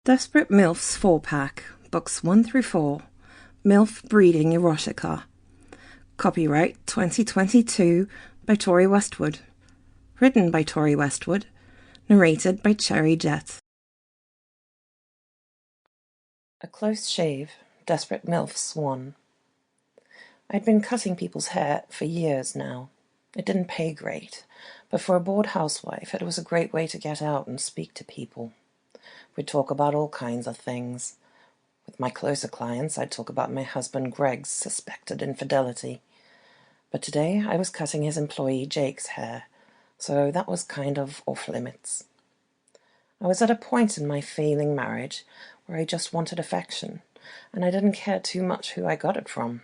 Desperate MILFs 4-pack, books 1 through 4, MILF Breeding Erotica. Copyright 2022 by Tori Westwood. Written by Tori Westwood. Narrated by Jett. A Close Shave, Desperate MILFs 1. I'd been cutting people's hair for years now. It didn't pay great, but for a bored housewife it was a great way to get out and speak to people. We'd talk about all kinds of things. With my closer clients, I'd talk about my husband Greg's suspected infidelity. But today I was cutting his employee Jake's hair, so that was kind of off limits. I was at a point in my failing marriage where I just wanted affection, and I didn't care too much who I got it from.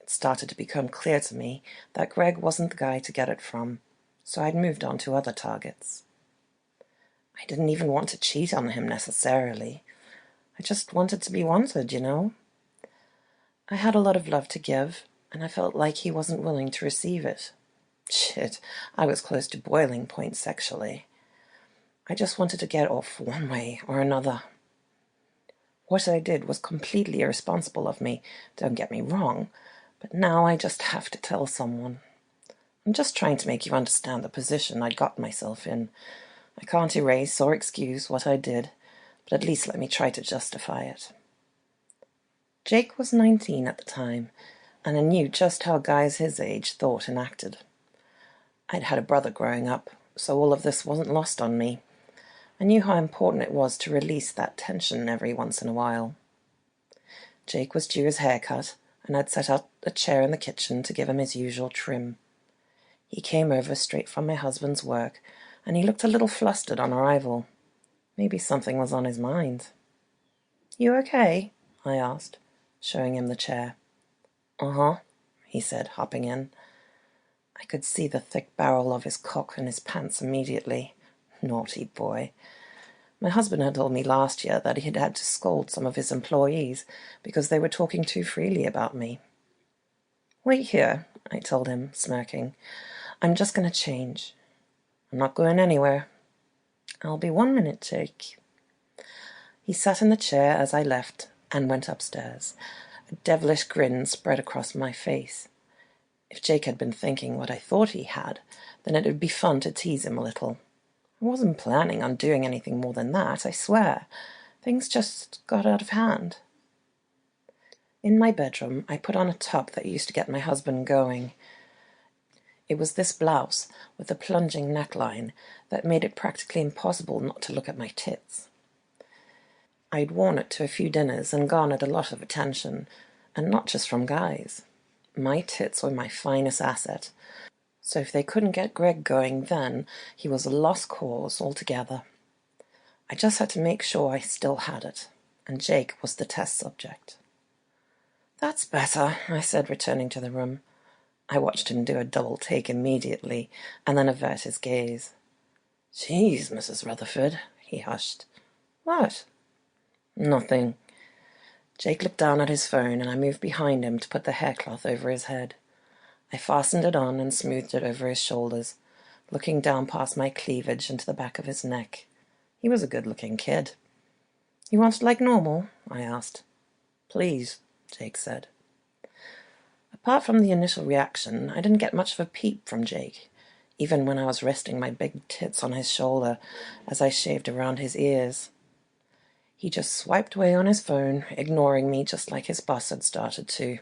It started to become clear to me that Greg wasn't the guy to get it from, so I'd moved on to other targets. I didn't even want to cheat on him necessarily. I just wanted to be wanted, you know. I had a lot of love to give, and I felt like he wasn't willing to receive it. Shit, I was close to boiling point sexually. I just wanted to get off one way or another. What I did was completely irresponsible of me, don't get me wrong, but now I just have to tell someone. I'm just trying to make you understand the position I'd got myself in. I can't erase or excuse what I did, but at least let me try to justify it. Jake was 19 at the time, and I knew just how guys his age thought and acted. I'd had a brother growing up, so all of this wasn't lost on me. I knew how important it was to release that tension every once in a while. Jake was due his haircut, and I'd set out a chair in the kitchen to give him his usual trim. He came over straight from my husband's work, and he looked a little flustered on arrival. Maybe something was on his mind. "You okay?" I asked, showing him the chair. "Uh-huh," he said, hopping in. I could see the thick barrel of his cock in his pants immediately. Naughty boy. My husband had told me last year that he had had to scold some of his employees because they were talking too freely about me. "Wait here," I told him, smirking. "I'm just going to change. I'm not going anywhere." "I'll be 1 minute, Jake." He sat in the chair as I left and went upstairs. A devilish grin spread across my face. If Jake had been thinking what I thought he had, then it would be fun to tease him a little. I wasn't planning on doing anything more than that, I swear. Things just got out of hand. In my bedroom, I put on a top that used to get my husband going. It was this blouse with a plunging neckline that made it practically impossible not to look at my tits. I'd worn it to a few dinners and garnered a lot of attention, and not just from guys. My tits were my finest asset, so if they couldn't get Greg going then, he was a lost cause altogether. I just had to make sure I still had it, and Jake was the test subject. "That's better," I said, returning to the room. I watched him do a double take immediately, and then avert his gaze. "Jeez, Mrs. Rutherford," he hushed. "What?" "Nothing." Jake looked down at his phone, and I moved behind him to put the haircloth over his head. I fastened it on and smoothed it over his shoulders, looking down past my cleavage into the back of his neck. He was a good-looking kid. "You want it like normal?" I asked. "Please," Jake said. Apart from the initial reaction, I didn't get much of a peep from Jake, even when I was resting my big tits on his shoulder as I shaved around his ears. He just swiped away on his phone, ignoring me just like his boss had started to.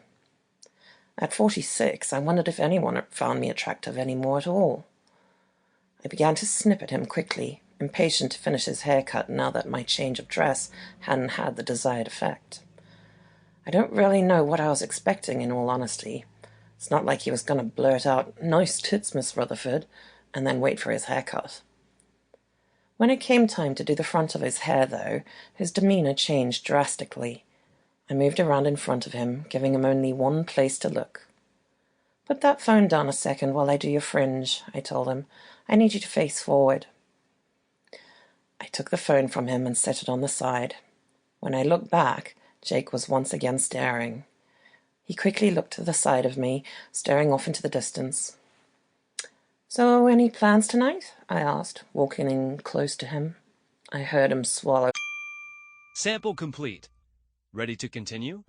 At 46, I wondered if anyone found me attractive anymore at all. I began to snip at him quickly, impatient to finish his haircut now that my change of dress hadn't had the desired effect. I don't really know what I was expecting, in all honesty. It's not like he was going to blurt out, "Nice tits, Miss Rutherford," and then wait for his haircut. When it came time to do the front of his hair, though, his demeanor changed drastically. I moved around in front of him, giving him only one place to look. "Put that phone down a second while I do your fringe," I told him. "I need you to face forward." I took the phone from him and set it on the side. When I looked back, Jake was once again staring. He quickly looked to the side of me, staring off into the distance. "So, any plans tonight?" I asked, walking in close to him. I heard him swallow. Sample complete. Ready to continue?